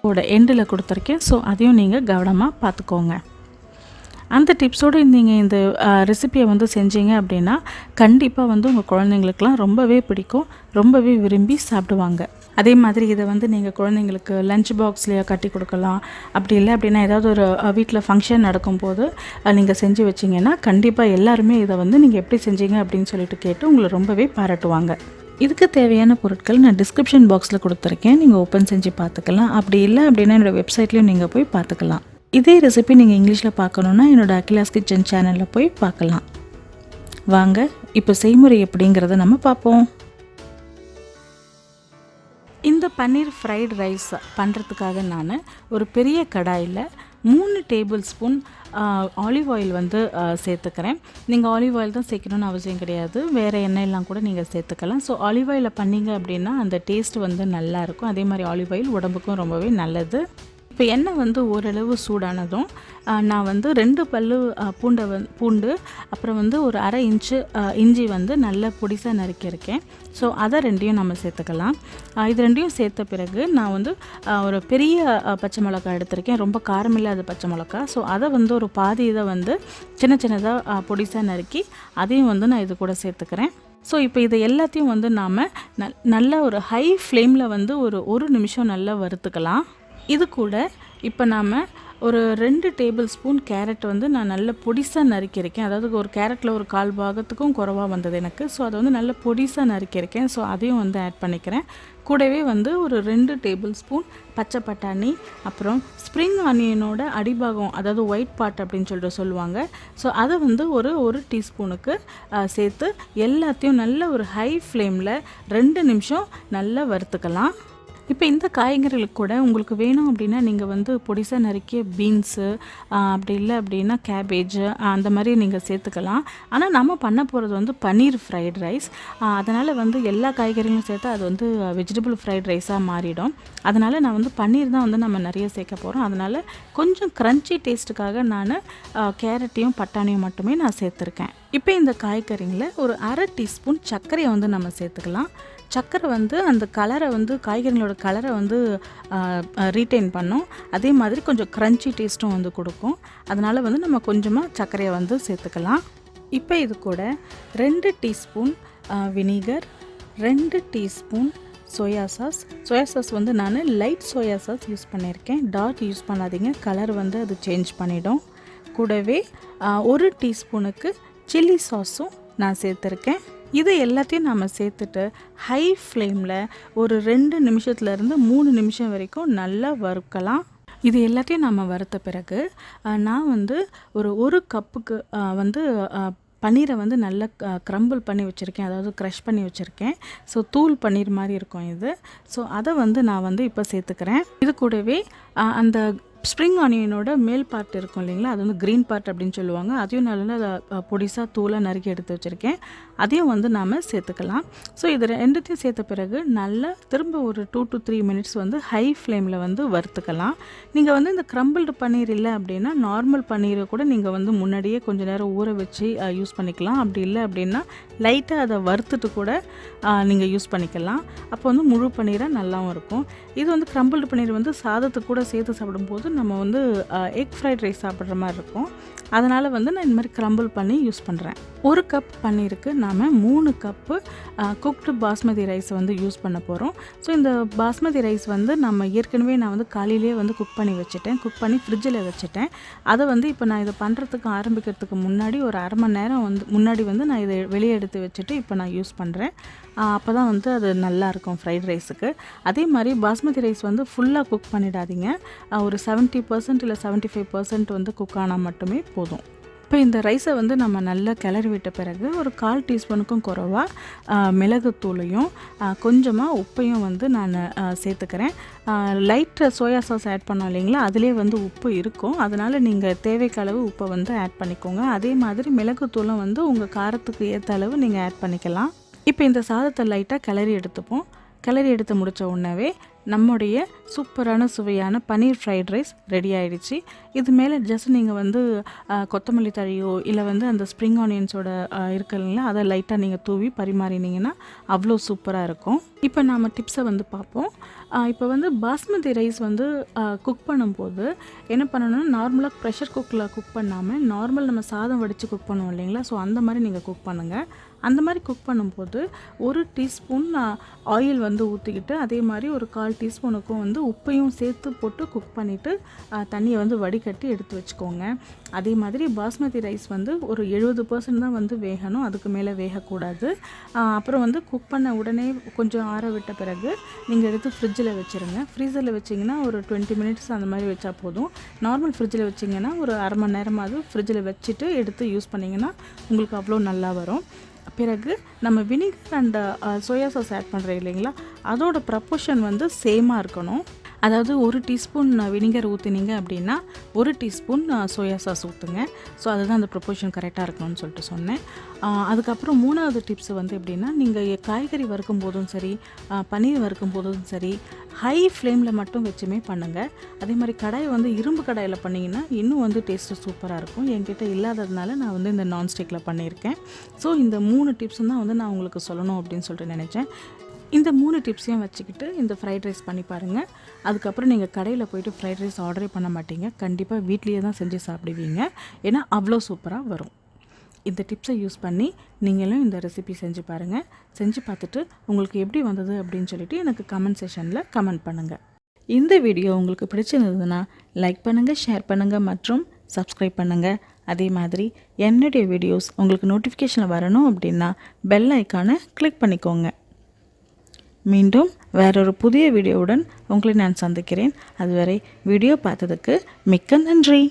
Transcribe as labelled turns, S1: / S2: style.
S1: எண்டில் கொடுத்துருக்கேன். ஸோ அதையும் நீங்கள் கவனமாக பார்த்துக்கோங்க. அந்த டிப்ஸோடு நீங்கள் இந்த ரெசிப்பியை வந்து செஞ்சீங்க அப்படின்னா கண்டிப்பாக வந்து உங்கள் குழந்தைங்களுக்கெலாம் ரொம்பவே பிடிக்கும், ரொம்பவே விரும்பி சாப்பிடுவாங்க. அதே மாதிரி இதை வந்து நீங்கள் குழந்தைங்களுக்கு லஞ்ச் பாக்ஸ்லேயே கட்டி கொடுக்கலாம். அப்படி இல்லை அப்படின்னா ஏதாவது ஒரு வீட்டில் ஃபங்க்ஷன் நடக்கும்போது நீங்கள் செஞ்சு வச்சிங்கன்னா கண்டிப்பாக எல்லாருமே இதை வந்து நீங்கள் எப்படி செஞ்சீங்க அப்படின்னு சொல்லிட்டு கேட்டு உங்களை ரொம்பவே பாராட்டுவாங்க. இதுக்கு தேவையான பொருட்கள் நான் டிஸ்கிரிப்ஷன் பாக்ஸில் கொடுத்துருக்கேன், நீங்கள் ஓப்பன் செஞ்சு பார்த்துக்கலாம். அப்படி இல்லை அப்படின்னா என்னோடய வெப்சைட்லேயும் நீங்கள் போய் பார்த்துக்கலாம். இதே ரெசிபி நீங்கள் இங்கிலீஷில் பார்க்கணுன்னா என்னோடய அகிலாஸ் கிச்சன் சேனலில் போய் பார்க்கலாம். வாங்க இப்போ செய்முறை எப்படிங்கிறத நம்ம பார்ப்போம். இந்த பன்னீர் ஃப்ரைட் ரைஸ் பண்ணுறதுக்காக நான் ஒரு பெரிய கடாயில் 3 டேபிள் ஸ்பூன் ஆலிவ் ஆயில் வந்து சேர்த்துக்கிறேன். நீங்கள் ஆலிவ் ஆயில் தான் சேர்க்கணுன்னு அவசியம் கிடையாது, வேறு எண்ணெயெல்லாம் கூட நீங்கள் சேர்த்துக்கலாம். ஸோ ஆலிவ் ஆயிலில் பண்ணிங்க அப்படின்னா அந்த டேஸ்ட் வந்து நல்லாயிருக்கும். அதே மாதிரி ஆலிவ் ஆயில் உடம்புக்கும் ரொம்பவே நல்லது. இப்போ எண்ணெய் வந்து ஓரளவு சூடானதும் நான் வந்து 2 பல்லு பூண்டு அப்புறம் வந்து ஒரு அரை இன்ச்சு இஞ்சி வந்து நல்ல பொடிசாக நறுக்கியிருக்கேன். ஸோ அதை 2யும் நம்ம சேர்த்துக்கலாம். இது 2யும் சேர்த்த பிறகு நான் வந்து ஒரு பெரிய பச்சை மிளகாய் எடுத்திருக்கேன், ரொம்ப காரமில்லாத பச்சை மிளகாய். ஸோ அதை வந்து ஒரு பாதி இதை வந்து சின்ன சின்னதாக பொடிசாக நறுக்கி அதையும் வந்து நான் இது கூட சேர்த்துக்கிறேன். ஸோ இப்போ இதை எல்லாத்தையும் வந்து நாம் நல்ல ஒரு ஹை ஃப்ளேமில் வந்து ஒரு நிமிஷம் நல்லா வறுத்துக்கலாம். இது கூட இப்போ நாம் ஒரு 2 டேபிள் ஸ்பூன் கேரட் வந்து நான் நல்ல பொடிசாக நறுக்கியிருக்கேன். அதாவது ஒரு கேரட்டில் ஒரு 1/4 பாகத்துக்கும் குறைவாக வந்தது எனக்கு. ஸோ அதை வந்து நல்ல பொடிசாக நறுக்கியிருக்கேன். ஸோ அதையும் வந்து ஆட் பண்ணிக்கிறேன். கூடவே வந்து ஒரு 2 டேபிள் ஸ்பூன் பச்சை பட்டாணி, அப்புறம் ஸ்ப்ரிங் ஆனியனோட அடிபாகம், அதாவது ஒயிட் பார்ட் அப்படின்னு சொல்லிட்டு சொல்லுவாங்க. ஸோ அதை வந்து ஒரு டீஸ்பூனுக்கு சேர்த்து எல்லாத்தையும் நல்ல ஒரு ஹை ஃப்ளேமில் 2 நிமிஷம் நல்லா வறுத்துக்கலாம். இப்போ இந்த காய்கறிகளுக்கு கூட உங்களுக்கு வேணும் அப்படின்னா நீங்கள் வந்து பொடிசாக நறுக்கிய பீன்ஸு, அப்படி இல்லை அப்படின்னா கேபேஜ் அந்த மாதிரி நீங்கள் சேர்த்துக்கலாம். ஆனால் நம்ம பண்ண போகிறது வந்து பன்னீர் ஃப்ரைட் ரைஸ். அதனால் வந்து எல்லா காய்கறிகளும் சேர்த்து அது வந்து வெஜிடபிள் ஃப்ரைட் ரைஸாக மாறிடும். அதனால் நான் வந்து பன்னீர் தான் வந்து நம்ம நிறைய சேர்க்க போகிறோம். அதனால் கொஞ்சம் க்ரன்ச்சி டேஸ்ட்டுக்காக நான் கேரட்டையும் பட்டாணியும் மட்டுமே நான் சேர்த்துருக்கேன். இப்போ இந்த காய்கறிங்களை ஒரு அரை டீஸ்பூன் சர்க்கரையை வந்து நம்ம சேர்த்துக்கலாம். சர்க்கரை வந்து அந்த கலரை வந்து காய்கறிகளோட கலரை வந்து ரீட்டைன் பண்ணும். அதே மாதிரி கொஞ்சம் க்ரன்ச்சி டேஸ்ட்டும் வந்து கொடுக்கும். அதனால் வந்து நம்ம கொஞ்சமாக சர்க்கரையை வந்து சேர்த்துக்கலாம். இப்போ இது கூட 2 teaspoon vinegar, 2 teaspoon soya sauce வந்து நான் லைட் சோயா சாஸ் யூஸ் பண்ணியிருக்கேன். டார்க் யூஸ் பண்ணாதீங்க, கலர் வந்து அது சேஞ்ச் பண்ணிடும். கூடவே 1 டீஸ்பூனுக்கு சில்லி சாஸும் நான் சேர்த்துருக்கேன். இது எல்லாத்தையும் நம்ம சேர்த்துட்டு ஹை ஃப்ளேமில் ஒரு 2 நிமிஷத்துலேருந்து 3 நிமிஷம் வரைக்கும் நல்லா வறுக்கலாம். இது எல்லாத்தையும் நம்ம வறுத்த பிறகு நான் வந்து ஒரு கப்புக்கு வந்து பன்னீரை வந்து நல்லா க்ரம்பிள் பண்ணி வச்சுருக்கேன், அதாவது க்ரஷ் பண்ணி வச்சுருக்கேன். ஸோ தூள் பன்னீர் மாதிரி இருக்கும் இது. ஸோ அதை வந்து நான் வந்து இப்போ சேர்த்துக்கிறேன். இது கூடவே அந்த ஸ்ப்ரிங் ஆனியனோட மேல் பார்ட் இருக்கும் இல்லைங்களா, அது வந்து க்ரீன் பார்ட் அப்படின்னு சொல்லுவாங்க. அதையும் நல்லா பொடிசாக தூளாக நறுக்கி எடுத்து வச்சுருக்கேன். அதையும் வந்து நாம் சேர்த்துக்கலாம். ஸோ இது 2த்தையும் சேர்த்த பிறகு நல்லா திரும்ப ஒரு 2 to 3 மினிட்ஸ் வந்து ஹை ஃப்ளேமில் வந்து வறுத்துக்கலாம். நீங்கள் வந்து இந்த க்ரம்பிள்டு பன்னீர் இல்லை அப்படின்னா நார்மல் பன்னீரை கூட நீங்கள் வந்து முன்னாடியே கொஞ்சம் நேரம் ஊற வச்சு யூஸ் பண்ணிக்கலாம். அப்படி இல்லை அப்படின்னா லைட்டாக அதை வறுத்துட்டு கூட நீங்கள் யூஸ் பண்ணிக்கலாம். அப்போ வந்து முழு பன்னீராக நல்லாவும் இருக்கும். இது வந்து க்ரம்பிள்டு பன்னீர் வந்து சாதத்துக்கு கூட சேர்த்து சாப்பிடும்போது நம்ம வந்து எக் ஃப்ரைட் ரைஸ் சாப்பிட்ற மாதிரி இருக்கும். அதனால் வந்து நான் இந்த மாதிரி க்ரம்பிள் பண்ணி யூஸ் பண்ணுறேன். 1 கப் பன்னீருக்கு நாம் 3 கப்பு குக்டு பாஸ்மதி ரைஸ் வந்து யூஸ் பண்ண போகிறோம். ஸோ இந்த பாஸ்மதி ரைஸ் வந்து நம்ம ஏற்கனவே நான் வந்து காலையிலேயே வந்து குக் பண்ணி ஃப்ரிட்ஜில் வச்சுட்டேன். அதை வந்து இப்போ நான் இதை பண்ணுறதுக்கு ஆரம்பிக்கிறதுக்கு முன்னாடி ஒரு அரை மணி நேரம் வந்து முன்னாடி வந்து நான் இதை வெளியே எடுத்து வச்சுட்டு இப்போ நான் யூஸ் பண்ணுறேன். அப்போ தான் வந்து அது நல்லாயிருக்கும் ஃப்ரைட் ரைஸுக்கு. அதே மாதிரி பாஸ்மதி ரைஸ் வந்து ஃபுல்லாக குக் பண்ணிடாதீங்க, ஒரு 70% இல்லை 75% வந்து குக் ஆனால் மட்டுமே போதும். இப்போ இந்த ரைஸை வந்து நம்ம நல்லா கிளறி விட்ட பிறகு ஒரு 1/4 டீஸ்பூனுக்கும் குறைவாக மிளகுத்தூளையும் கொஞ்சமாக உப்பையும் வந்து நான் சேர்த்துக்கிறேன். லைட் சோயா சாஸ் ஆட் பண்ணோம் இல்லைங்களா, அதிலே வந்து உப்பு இருக்கும். அதனால் நீங்கள் தேவைக்கு அளவு உப்பை வந்து ஆட் பண்ணிக்கோங்க. அதே மாதிரி மிளகுத்தூளும் வந்து உங்கள் காரத்துக்கு ஏற்ற அளவு நீங்கள் ஆட் பண்ணிக்கலாம். இப்போ இந்த சாதத்தை லைட்டாக கிளறி எடுத்துப்போம். கிளறி எடுத்து முடித்த உடனே நம்முடைய சூப்பரான சுவையான பன்னீர் ஃப்ரைட் ரைஸ் ரெடி ஆகிடுச்சு. இது மேலே ஜஸ்ட் நீங்கள் வந்து கொத்தமல்லி தழையோ இல்லை வந்து அந்த ஸ்ப்ரிங் ஆனியன்ஸோட இருக்குல்ல அதை லைட்டாக நீங்கள் தூவி பரிமாறினீங்கன்னா அவ்வளோ சூப்பராக இருக்கும். இப்போ நாம் டிப்ஸை வந்து பார்ப்போம். இப்போ வந்து பாஸ்மதி ரைஸ் வந்து குக் பண்ணும்போது என்ன பண்ணணும்னா, நார்மலாக ப்ரெஷர் குக்கில் குக் பண்ணாமல் நார்மல் நம்ம சாதம் வடித்து குக் பண்ணுவோம் இல்லைங்களா, ஸோ அந்த மாதிரி நீங்கள் குக் பண்ணுங்கள். அந்த மாதிரி குக் பண்ணும்போது 1 டீஸ்பூன் ஆயில் வந்து ஊற்றிக்கிட்டு அதே மாதிரி ஒரு 1/4 டீஸ்பூனுக்கும் வந்து உப்பையும் சேர்த்து போட்டு குக் பண்ணிவிட்டு தண்ணியை வந்து வடிகட்டி எடுத்து வச்சுக்கோங்க. அதே மாதிரி பாஸ்மதி ரைஸ் வந்து ஒரு 70% தான் வந்து வேகணும், அதுக்கு மேலே வேகக்கூடாது. அப்புறம் வந்து குக் பண்ண உடனே கொஞ்சம் ஆற விட்ட பிறகு நீங்கள் எடுத்து ஃப்ரிட்ஜில் வச்சுருங்க. ஃப்ரீசரில் வச்சிங்கன்னா ஒரு 20 மினிட்ஸ் அந்த மாதிரி வச்சா போதும். நார்மல் ஃப்ரிட்ஜில் வச்சிங்கன்னா ஒரு அரை மணி நேரமாவது ஃப்ரிட்ஜில் வச்சுட்டு எடுத்து யூஸ் பண்ணிங்கன்னா உங்களுக்கு அவ்வளோ நல்லா வரும். பிறகு நம்ம vinegar and soya sauce add பண்ணுறோம் இல்லைங்களா, அதோட ப்ரப்போர்ஷன் வந்து சேமாக இருக்கணும். அதாவது 1 டீஸ்பூன் வினிகர் ஊற்றினீங்க அப்படின்னா 1 டீஸ்பூன் சோயா சாஸ் ஊற்றுங்க. ஸோ அதுதான் அந்த ப்ரொப்போர்ஷன் கரெக்டாக இருக்கணும்னு சொல்லிட்டு சொன்னேன். அதுக்கப்புறம் 3வது டிப்ஸ் வந்து எப்படின்னா, நீங்கள் காய்கறி வறுக்கும் போதும் சரி பன்னீர் வறுக்கும் போதும் சரி ஹை ஃப்ளேமில் மட்டும் வச்சுமே பண்ணுங்கள். அதே மாதிரி கடாயை வந்து இரும்பு கடாயில் பண்ணிங்கன்னா இன்னும் வந்து டேஸ்ட்டு சூப்பராக இருக்கும். என்கிட்ட இல்லாததுனால நான் வந்து இந்த நான்ஸ்டிக்கில் பண்ணியிருக்கேன். ஸோ இந்த 3 டிப்ஸும் தான் வந்து நான் உங்களுக்கு சொல்லணும் அப்படின்னு சொல்லிட்டு நினச்சேன். இந்த 3 டிப்ஸையும் வச்சுக்கிட்டு இந்த ஃப்ரைட் ரைஸ் பண்ணி பாருங்கள். அதுக்கப்புறம் நீங்கள் கடையில் போய்ட்டு ஃப்ரைட் ரைஸ் ஆர்டரே பண்ண மாட்டீங்க, கண்டிப்பாக வீட்லேயே தான் செஞ்சு சாப்பிடுவீங்க. ஏன்னா அவ்வளோ சூப்பராக வரும். இந்த டிப்ஸை யூஸ் பண்ணி நீங்களும் இந்த ரெசிபி செஞ்சு பாருங்கள். செஞ்சு பார்த்துட்டு உங்களுக்கு எப்படி வந்தது அப்படின்னு சொல்லிட்டு எனக்கு கமெண்ட் செஷனில் கமெண்ட் பண்ணுங்கள். இந்த வீடியோ உங்களுக்கு பிடிச்சிருந்ததுன்னா லைக் பண்ணுங்கள், ஷேர் பண்ணுங்கள் மற்றும் சப்ஸ்கிரைப் பண்ணுங்கள். அதே மாதிரி என்னுடைய வீடியோஸ் உங்களுக்கு நோட்டிஃபிகேஷனில் வரணும் அப்படின்னா பெல் ஐக்கானை கிளிக் பண்ணிக்கோங்க. மீண்டும் வேறொரு புதிய வீடியோவுடன் உங்களை நான் சந்திக்கிறேன். அதுவரை வீடியோ பார்த்ததுக்கு மிக்க நன்றி.